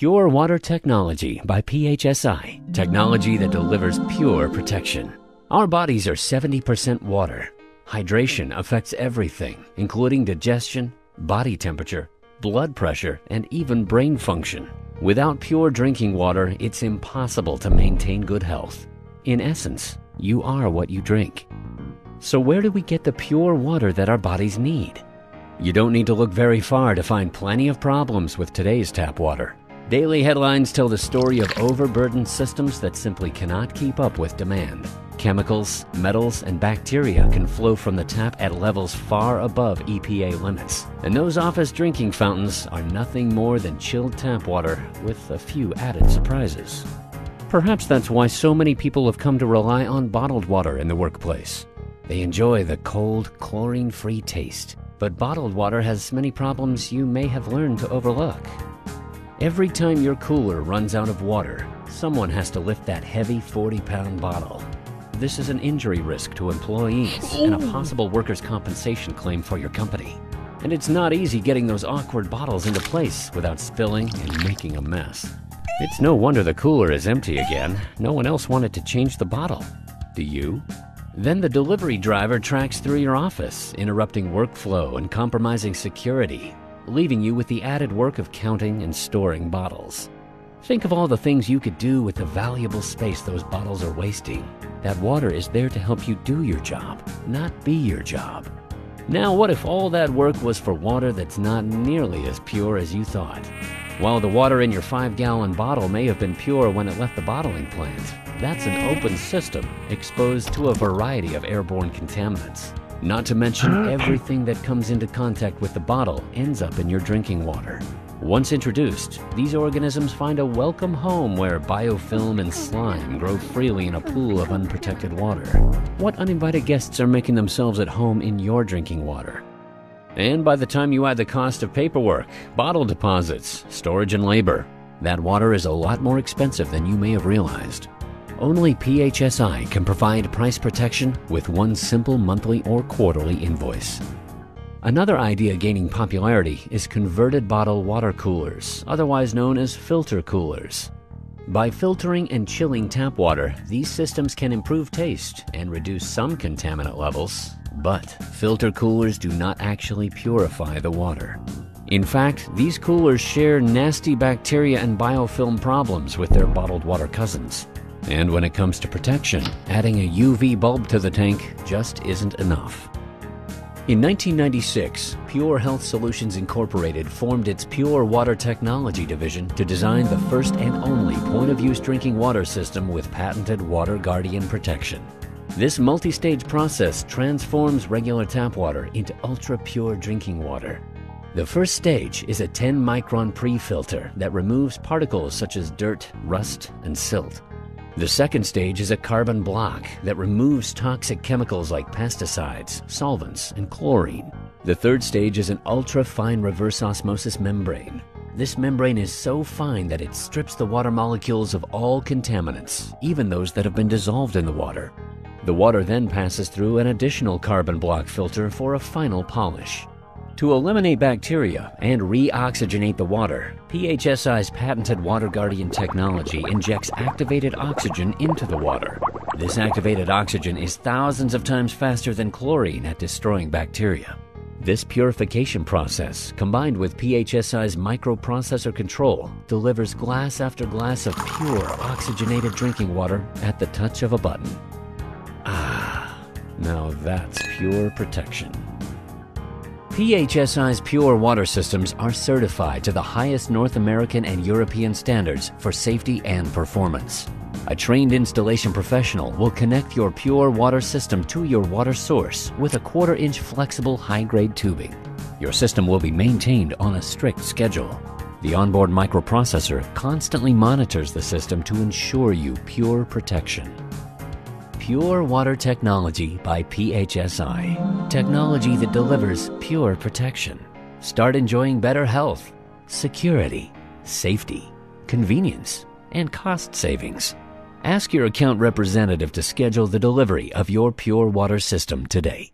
Pure Water Technology by PHSI, technology that delivers pure protection. Our bodies are 70% water. Hydration affects everything, including digestion, body temperature, blood pressure, and even brain function. Without pure drinking water, it's impossible to maintain good health. In essence, you are what you drink. So where do we get the pure water that our bodies need? You don't need to look very far to find plenty of problems with today's tap water. Daily headlines tell the story of overburdened systems that simply cannot keep up with demand. Chemicals, metals, and bacteria can flow from the tap at levels far above EPA limits. And those office drinking fountains are nothing more than chilled tap water with a few added surprises. Perhaps that's why so many people have come to rely on bottled water in the workplace. They enjoy the cold, chlorine-free taste. But bottled water has many problems you may have learned to overlook. Every time your cooler runs out of water, someone has to lift that heavy 40-pound bottle. This is an injury risk to employees and a possible workers' compensation claim for your company. And it's not easy getting those awkward bottles into place without spilling and making a mess. It's no wonder the cooler is empty again. No one else wanted to change the bottle. Do you? Then the delivery driver tracks through your office, interrupting workflow and compromising security, leaving you with the added work of counting and storing bottles. Think of all the things you could do with the valuable space those bottles are wasting. That water is there to help you do your job, not be your job. Now, what if all that work was for water that's not nearly as pure as you thought? While the water in your 5-gallon bottle may have been pure when it left the bottling plant, that's an open system exposed to a variety of airborne contaminants. Not to mention everything that comes into contact with the bottle ends up in your drinking water. Once introduced, these organisms find a welcome home where biofilm and slime grow freely in a pool of unprotected water. What uninvited guests are making themselves at home in your drinking water? And by the time you add the cost of paperwork, bottle deposits, storage, and labor, that water is a lot more expensive than you may have realized. Only PHSI can provide price protection with one simple monthly or quarterly invoice. Another idea gaining popularity is converted bottle water coolers, otherwise known as filter coolers. By filtering and chilling tap water, these systems can improve taste and reduce some contaminant levels, but filter coolers do not actually purify the water. In fact, these coolers share nasty bacteria and biofilm problems with their bottled water cousins. And when it comes to protection, adding a UV bulb to the tank just isn't enough. In 1996, Pure Health Solutions Incorporated formed its Pure Water Technology division to design the first and only point-of-use drinking water system with patented Water Guardian protection. This multi-stage process transforms regular tap water into ultra-pure drinking water. The first stage is a 10-micron pre-filter that removes particles such as dirt, rust, and silt. The second stage is a carbon block that removes toxic chemicals like pesticides, solvents, and chlorine. The third stage is an ultra-fine reverse osmosis membrane. This membrane is so fine that it strips the water molecules of all contaminants, even those that have been dissolved in the water. The water then passes through an additional carbon block filter for a final polish. To eliminate bacteria and re-oxygenate the water, PHSI's patented Water Guardian technology injects activated oxygen into the water. This activated oxygen is thousands of times faster than chlorine at destroying bacteria. This purification process, combined with PHSI's microprocessor control, delivers glass after glass of pure oxygenated drinking water at the touch of a button. Ah, now that's pure protection. PHSI's pure water systems are certified to the highest North American and European standards for safety and performance. A trained installation professional will connect your pure water system to your water source with a 1/4-inch flexible high-grade tubing. Your system will be maintained on a strict schedule. The onboard microprocessor constantly monitors the system to ensure you pure protection. Pure Water Technology by PHSI. Technology that delivers pure protection. Start enjoying better health, security, safety, convenience, and cost savings. Ask your account representative to schedule the delivery of your pure water system today.